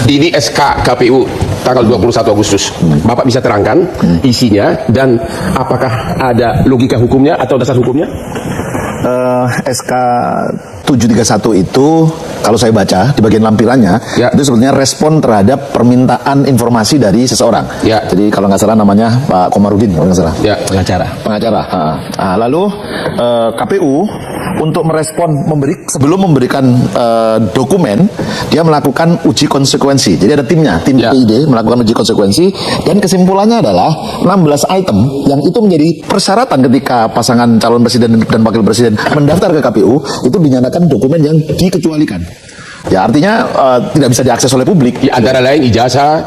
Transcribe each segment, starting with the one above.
Ini SK KPU tanggal 21 Agustus. Bapak bisa terangkan isinya dan apakah ada logika hukumnya atau dasar hukumnya? SK 731 itu kalau saya baca di bagian lampirannya itu sebetulnya respon terhadap permintaan informasi dari seseorang. Jadi kalau nggak salah namanya Pak Komarudin kalau nggak salah. Pengacara. Lalu KPU untuk merespon sebelum memberikan dokumen dia melakukan uji konsekuensi. Jadi ada timnya, tim PID melakukan uji konsekuensi dan kesimpulannya adalah 16 item yang itu menjadi persyaratan ketika pasangan calon presiden dan wakil presiden mendaftar ke KPU itu dinyatakan dokumen yang dikecualikan. Ya artinya tidak bisa diakses oleh publik. Antara lain ijazah,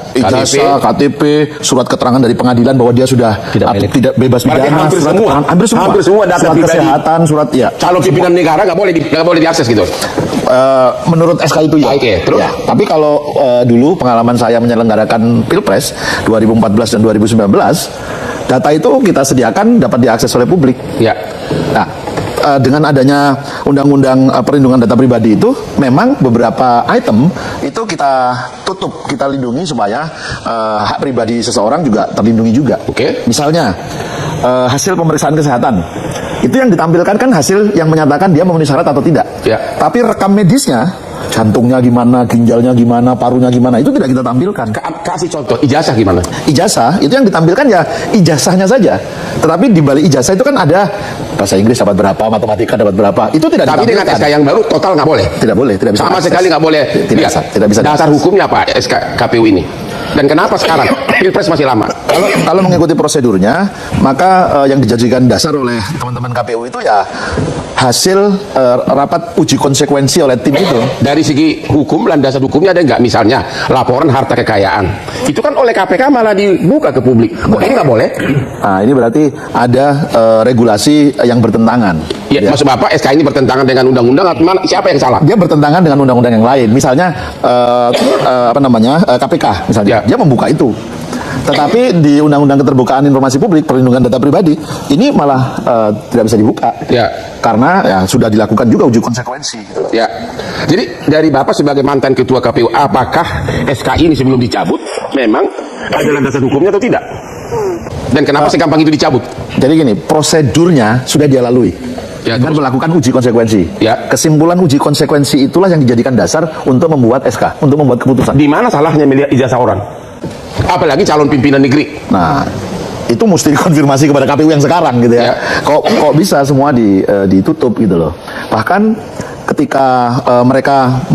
KTP, surat keterangan dari pengadilan bahwa dia sudah tidak bebas pidana, hampir semua data surat pribadi, kesehatan, surat calon pimpinan negara nggak boleh diakses gitu. Menurut SK itu terus. Tapi kalau dulu pengalaman saya menyelenggarakan Pilpres 2014 dan 2019, data itu kita sediakan dapat diakses oleh publik. Nah, dengan adanya Undang-Undang Perlindungan Data Pribadi itu, memang beberapa item itu kita tutup, kita lindungi supaya hak pribadi seseorang juga terlindungi juga. Misalnya hasil pemeriksaan kesehatan itu yang ditampilkan kan hasil yang menyatakan dia memenuhi syarat atau tidak. Tapi rekam medisnya, jantungnya gimana, ginjalnya gimana, parunya gimana, itu tidak kita tampilkan. Kasih contoh, ijazah gimana? Ijazah itu yang ditampilkan ya ijazahnya saja. Tetapi di balik ijazah itu kan ada bahasa Inggris dapat berapa, matematika dapat berapa, itu tidak ditampilkan. Tapi dengan SK yang baru total nggak boleh? Tidak boleh, tidak bisa. Sama sekali nggak boleh. Tidak bisa. Dasar hukumnya apa SK KPU ini? Dan kenapa sekarang? Pilpres masih lama. Kalau mengikuti prosedurnya, maka yang dijadikan dasar oleh teman-teman KPU itu ya hasil rapat uji konsekuensi oleh tim itu. Dari segi hukum dan dasar hukumnya ada nggak? Misalnya laporan harta kekayaan, itu kan oleh KPK malah dibuka ke publik. Kok ini nggak boleh? Nah, ini berarti ada regulasi yang bertentangan. Maksud Bapak SK ini bertentangan dengan undang-undang atau siapa yang salah? Dia bertentangan dengan undang-undang yang lain. Misalnya KPK misalnya, dia membuka itu. Tetapi di Undang-Undang Keterbukaan Informasi Publik, Perlindungan Data Pribadi, ini malah tidak bisa dibuka. Karena ya sudah dilakukan juga uji konsekuensi. Jadi dari Bapak sebagai mantan Ketua KPU, apakah SK ini sebelum dicabut memang ada landasan hukumnya atau tidak? Dan kenapa segampang itu dicabut? Jadi gini, prosedurnya sudah dia lalui. Dan melakukan uji konsekuensi. Kesimpulan uji konsekuensi itulah yang dijadikan dasar untuk membuat SK, untuk membuat keputusan. Di mana salahnya melihat ijazah orang? Apalagi calon pimpinan negeri. Nah, itu mesti dikonfirmasi kepada KPU yang sekarang gitu ya. Kok bisa semua ditutup gitu loh. Bahkan ketika mereka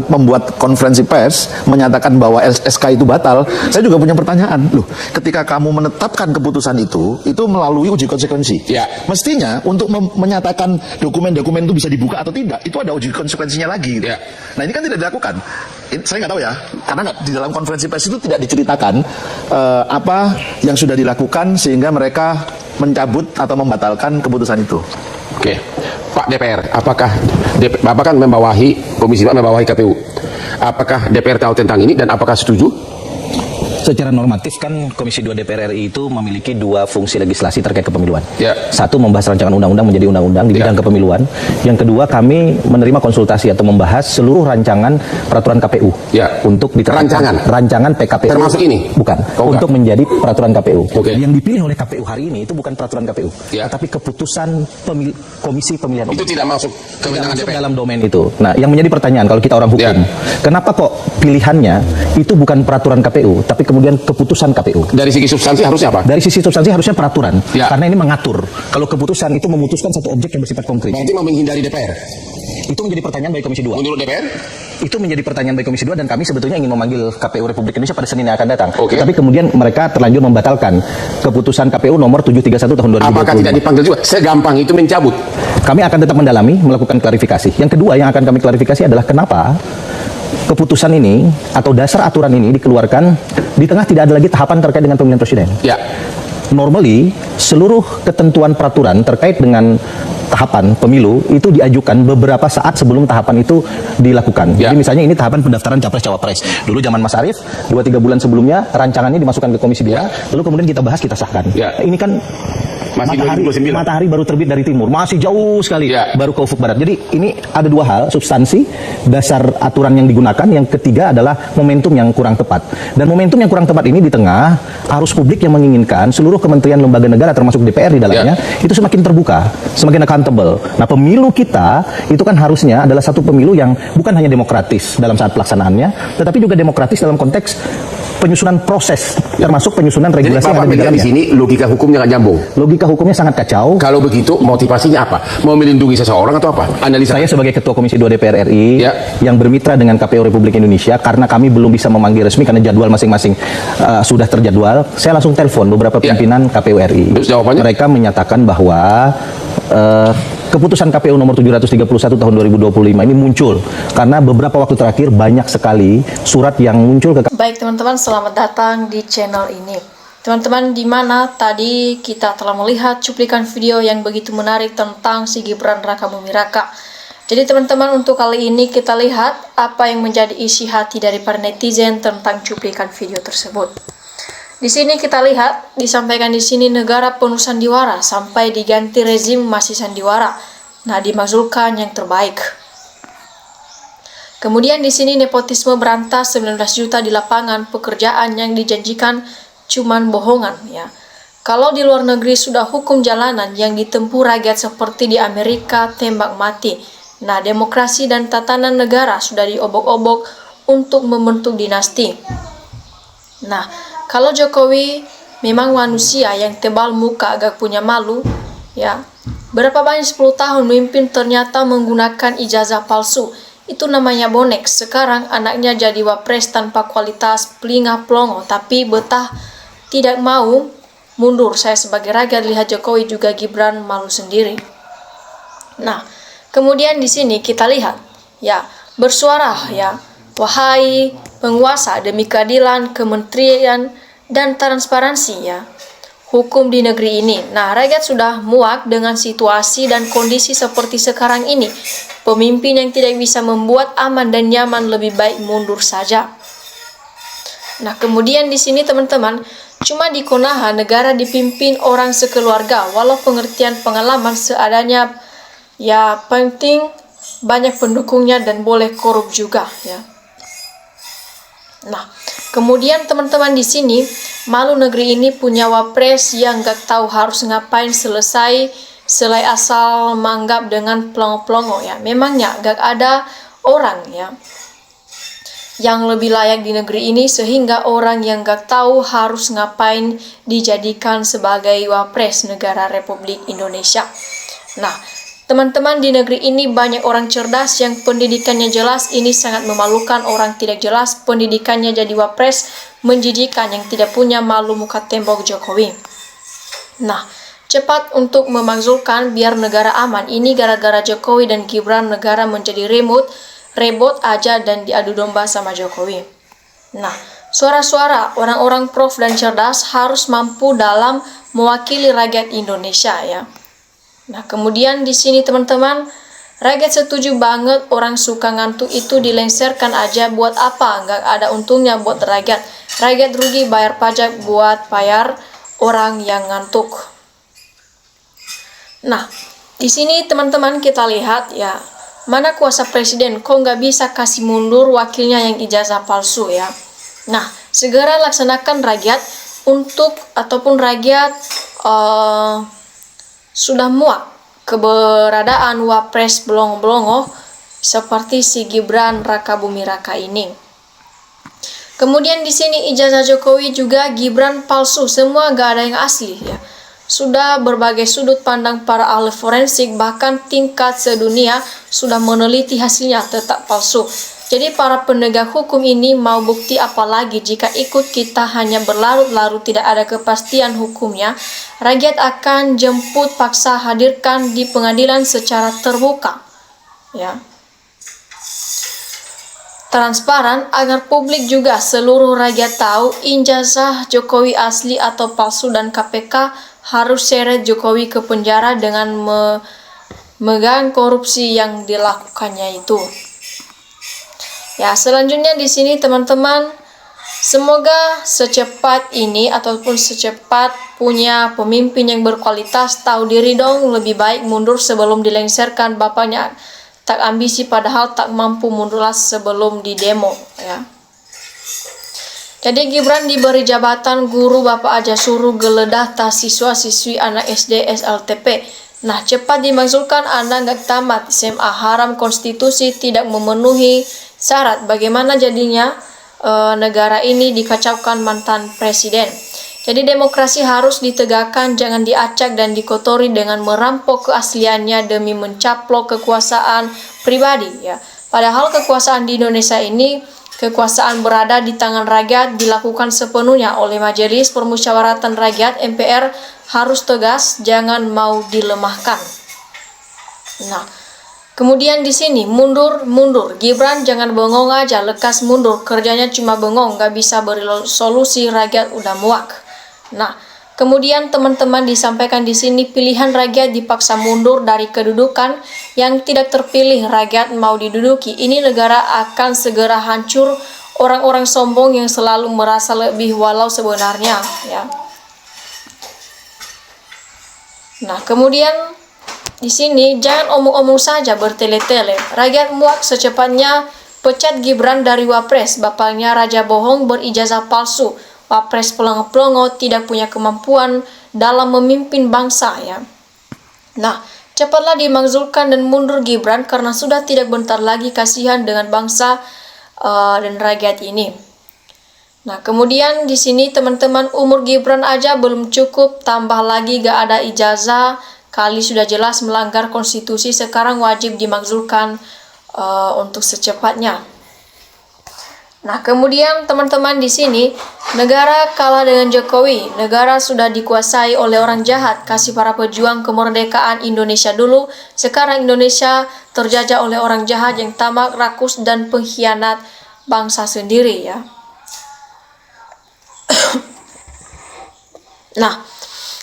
membuat konferensi pers menyatakan bahwa SK itu batal, saya juga punya pertanyaan. Loh, ketika kamu menetapkan keputusan itu melalui uji konsekuensi. Mestinya untuk menyatakan dokumen-dokumen itu bisa dibuka atau tidak, itu ada uji konsekuensinya lagi. Gitu. Nah, ini kan tidak dilakukan. Saya nggak tahu ya, karena di dalam konferensi pers itu tidak diceritakan apa yang sudah dilakukan sehingga mereka mencabut atau membatalkan keputusan itu. Pak DPR, apakah Bapak kan membawahi Komisi 4, membawahi KPU, apakah DPR tahu tentang ini dan apakah setuju? Secara normatif kan Komisi 2 DPR RI itu memiliki dua fungsi legislasi terkait kepemiluan. Satu, membahas rancangan undang-undang menjadi undang-undang di bidang kepemiluan. Yang kedua, kami menerima konsultasi atau membahas seluruh rancangan peraturan KPU untuk rancangan PKPU. Termasuk ini? Bukan. Untuk menjadi peraturan KPU. Yang dipilih oleh KPU hari ini itu bukan peraturan KPU, tapi keputusan Komisi Pemilihan Umum. Itu tidak masuk kewenangan DPR dalam domain itu. Nah, yang menjadi pertanyaan kalau kita orang hukum, kenapa kok pilihannya itu bukan peraturan KPU, tapi kemudian keputusan KPU. Dari segi substansi harusnya apa? Dari sisi substansi harusnya peraturan. Karena ini mengatur. Kalau keputusan itu memutuskan satu objek yang bersifat konkret. Berarti mau menghindari DPR? Itu menjadi pertanyaan bagi Komisi 2. Menurut DPR? Itu menjadi pertanyaan bagi Komisi 2 dan kami sebetulnya ingin memanggil KPU Republik Indonesia pada Senin yang akan datang. Tapi kemudian mereka terlanjur membatalkan keputusan KPU nomor 731 tahun 2020. Apakah tidak dipanggil juga? Segampang itu mencabut? Kami akan tetap mendalami, melakukan klarifikasi. Yang kedua yang akan kami klarifikasi adalah kenapa keputusan ini atau dasar aturan ini dikeluarkan di tengah tidak ada lagi tahapan terkait dengan pemilihan presiden. Normally, seluruh ketentuan peraturan terkait dengan tahapan pemilu itu diajukan beberapa saat sebelum tahapan itu dilakukan. Jadi misalnya ini tahapan pendaftaran capres-cawapres. Dulu zaman Mas Arief, 2-3 bulan sebelumnya rancangannya dimasukkan ke Komisi 2, lalu kemudian kita bahas, kita sahkan. Ini kan Masih 2029. Matahari baru terbit dari timur, masih jauh sekali baru ke ufuk barat. Jadi ini ada dua hal, substansi, dasar aturan yang digunakan, yang ketiga adalah momentum yang kurang tepat. Dan momentum yang kurang tepat ini di tengah arus publik yang menginginkan seluruh kementerian lembaga negara termasuk DPR di dalamnya itu semakin terbuka, semakin accountable. Nah, pemilu kita itu kan harusnya adalah satu pemilu yang bukan hanya demokratis dalam saat pelaksanaannya, tetapi juga demokratis dalam konteks penyusunan proses, termasuk penyusunan regulasi. Jadi Bapak bilang di sini logika hukumnya nggak nyambung. Logika hukumnya sangat kacau. Kalau begitu motivasinya apa? Mau melindungi seseorang atau apa? Analisa. Saya sebagai Ketua Komisi 2 DPR RI yang bermitra dengan KPU Republik Indonesia, karena kami belum bisa memanggil resmi karena jadwal masing-masing sudah terjadwal, saya langsung telepon beberapa pimpinan KPU RI. Terus jawabannya? Mereka menyatakan bahwa keputusan KPU nomor 731 tahun 2025 ini muncul karena beberapa waktu terakhir banyak sekali surat yang muncul ke. Baik teman-teman, selamat datang di channel ini. Teman-teman, di mana tadi kita telah melihat cuplikan video yang begitu menarik tentang si Gibran Rakabuming Raka. Jadi teman-teman, untuk kali ini kita lihat apa yang menjadi isi hati dari para netizen tentang cuplikan video tersebut. Di sini kita lihat disampaikan di sini negara penuh sandiwara sampai diganti rezim masih sandiwara. Nah, dimaksudkan yang terbaik. Kemudian di sini nepotisme berantas 19 juta di lapangan pekerjaan yang dijanjikan cuman bohongan ya. Kalau di luar negeri sudah hukum jalanan yang ditempuh rakyat seperti di Amerika tembak mati. Nah, demokrasi dan tatanan negara sudah diobok-obok untuk membentuk dinasti. Nah, kalau Jokowi memang manusia yang tebal muka agak punya malu, ya. Berapa banyak 10 tahun memimpin ternyata menggunakan ijazah palsu. Itu namanya bonek. Sekarang anaknya jadi wapres tanpa kualitas, pelingah pelongo, tapi betah tidak mau mundur. Saya sebagai rakyat lihat Jokowi juga Gibran malu sendiri. Nah, kemudian di sini kita lihat, ya, bersuara ya. Wahai penguasa demi keadilan, kementerian, dan transparansi ya, hukum di negeri ini. Nah, rakyat sudah muak dengan situasi dan kondisi seperti sekarang ini. Pemimpin yang tidak bisa membuat aman dan nyaman lebih baik mundur saja. Nah, kemudian di sini teman-teman, cuma di Konaha negara dipimpin orang sekeluarga, walau pengertian pengalaman seadanya ya, penting banyak pendukungnya dan boleh korup juga ya. Nah, kemudian teman-teman di sini, malu negeri ini punya wapres yang gak tahu harus ngapain selai asal manggap dengan pelongo-pelongo ya. Memangnya gak ada orang ya yang lebih layak di negeri ini sehingga orang yang gak tahu harus ngapain dijadikan sebagai wapres negara Republik Indonesia. Nah, teman-teman, di negeri ini banyak orang cerdas yang pendidikannya jelas. Ini sangat memalukan orang tidak jelas pendidikannya jadi wapres, menjijikan yang tidak punya malu muka tembok Jokowi. Nah, cepat untuk memakzulkan biar negara aman. Ini gara-gara Jokowi dan Gibran negara menjadi rebut aja dan diadu domba sama Jokowi. Nah, suara-suara orang-orang prof dan cerdas harus mampu dalam mewakili rakyat Indonesia ya. Nah, kemudian di sini teman-teman, rakyat setuju banget orang suka ngantuk itu dilengsarkan aja, buat apa? Nggak ada untungnya buat rakyat. Rakyat rugi bayar pajak buat bayar orang yang ngantuk. Nah, di sini teman-teman kita lihat ya, mana kuasa presiden kok nggak bisa kasih mundur wakilnya yang ijazah palsu ya. Nah, segera laksanakan rakyat untuk ataupun rakyat sudah muak keberadaan wapres belongo-belongo seperti si Gibran Rakabuming Raka ini. Kemudian di sini ijazah Jokowi juga Gibran palsu, semua gak ada yang asli ya. Sudah berbagai sudut pandang para ahli forensik bahkan tingkat sedunia sudah meneliti hasilnya tetap palsu. Jadi para penegak hukum ini mau bukti apa lagi jika ikut kita hanya berlarut-larut tidak ada kepastian hukumnya. Rakyat akan jemput paksa hadirkan di pengadilan secara terbuka. Ya. Transparan agar publik juga seluruh rakyat tahu ijazah Jokowi asli atau palsu dan KPK harus seret Jokowi ke penjara dengan memegang korupsi yang dilakukannya itu. Ya, selanjutnya di sini teman-teman, semoga secepat ini ataupun secepat punya pemimpin yang berkualitas, tahu diri dong, lebih baik mundur sebelum dilengsarkan. Bapaknya tak ambisi padahal tak mampu mundur sebelum didemo ya. Jadi Gibran diberi jabatan guru, bapak aja suruh geledah tas siswa-siswi anak SD SLTP. Nah, cepat dimaksudkan Anda nggak tamat SMA, haram konstitusi, tidak memenuhi syarat. Bagaimana jadinya negara ini dikacaukan mantan presiden. Jadi demokrasi harus ditegakkan, jangan diacak dan dikotori dengan merampok keasliannya demi mencaplok kekuasaan pribadi ya. Padahal kekuasaan di Indonesia ini, kekuasaan berada di tangan rakyat, dilakukan sepenuhnya oleh Majelis Permusyawaratan Rakyat MPR, harus tegas, jangan mau dilemahkan. Nah, kemudian di sini mundur, Gibran jangan bengong aja, lekas mundur, kerjanya cuma bengong, gak bisa beri solusi, rakyat udah muak. Nah, kemudian teman-teman disampaikan di sini pilihan rakyat dipaksa mundur dari kedudukan yang tidak terpilih, rakyat mau diduduki. Ini negara akan segera hancur, orang-orang sombong yang selalu merasa lebih walau sebenarnya ya. Nah, kemudian di sini jangan omong-omong saja bertele-tele. Rakyat muak, secepatnya pecat Gibran dari Wapres. Bapaknya raja bohong, berijazah palsu. Wapres pelongo-pelongo, tidak punya kemampuan dalam memimpin bangsa ya. Nah, cepatlah dimakzulkan dan mundur Gibran karena sudah tidak bentar lagi, kasihan dengan bangsa dan rakyat ini. Nah, kemudian di sini teman-teman, umur Gibran aja belum cukup, tambah lagi gak ada ijazah, kali sudah jelas melanggar konstitusi, sekarang wajib dimakzulkan untuk secepatnya. Nah, kemudian teman-teman di sini, negara kalah dengan Jokowi, negara sudah dikuasai oleh orang jahat, kasih para pejuang kemerdekaan Indonesia dulu, sekarang Indonesia terjajah oleh orang jahat yang tamak, rakus, dan pengkhianat bangsa sendiri ya. Nah,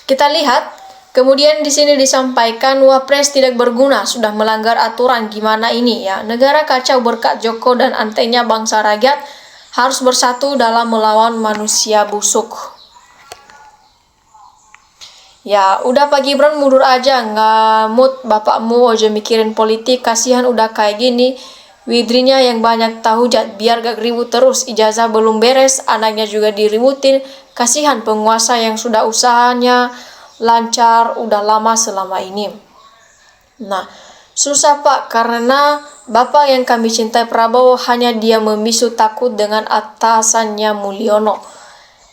kita lihat kemudian di sini disampaikan Wapres tidak berguna, sudah melanggar aturan. Gimana ini ya? Negara kacau berkat Joko dan antainya, bangsa rakyat harus bersatu dalam melawan manusia busuk. Ya, udah Pak Gibran mundur aja, nggak mood bapakmu aja mikirin politik, kasihan udah kayak gini. Widrinya yang banyak tahu hujat, biar gak ribut terus, ijazah belum beres, anaknya juga diributin, kasihan penguasa yang sudah usahanya lancar udah lama selama ini. Nah, susah Pak, karena bapak yang kami cintai Prabowo hanya dia membisu takut dengan atasannya Mulyono.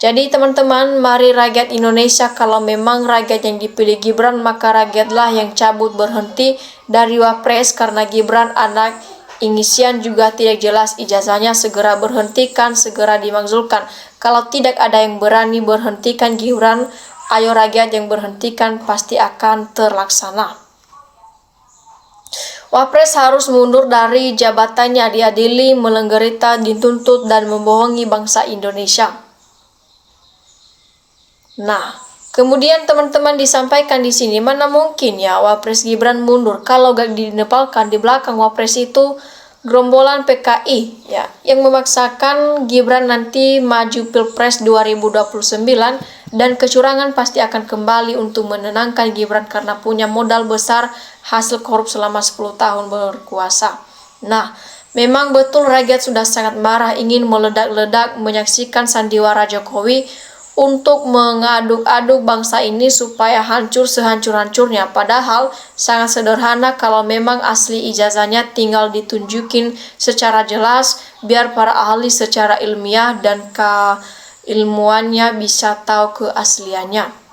Jadi teman-teman, mari rakyat Indonesia, kalau memang rakyat yang dipilih Gibran, maka rakyatlah yang cabut berhenti dari Wapres, karena Gibran anak Ingisian juga tidak jelas ijazahnya, segera berhentikan, segera dimakzulkan. Kalau tidak ada yang berani berhentikan Gibran, ayo rakyat yang berhentikan, pasti akan terlaksana. Wapres harus mundur dari jabatannya, diadili, melanggarita, dituntut, dan membohongi bangsa Indonesia. Nah, kemudian teman-teman disampaikan di sini, mana mungkin ya Wapres Gibran mundur kalau gak dinepalkan di belakang Wapres itu gerombolan PKI ya, yang memaksakan Gibran nanti maju Pilpres 2029, dan kecurangan pasti akan kembali untuk menenangkan Gibran karena punya modal besar hasil korup selama 10 tahun berkuasa. Nah, memang betul rakyat sudah sangat marah, ingin meledak-ledak menyaksikan sandiwara Jokowi untuk mengaduk-aduk bangsa ini supaya hancur sehancur-hancurnya. Padahal sangat sederhana, kalau memang asli ijazahnya tinggal ditunjukin secara jelas, biar para ahli secara ilmiah dan keilmuannya bisa tahu keasliannya.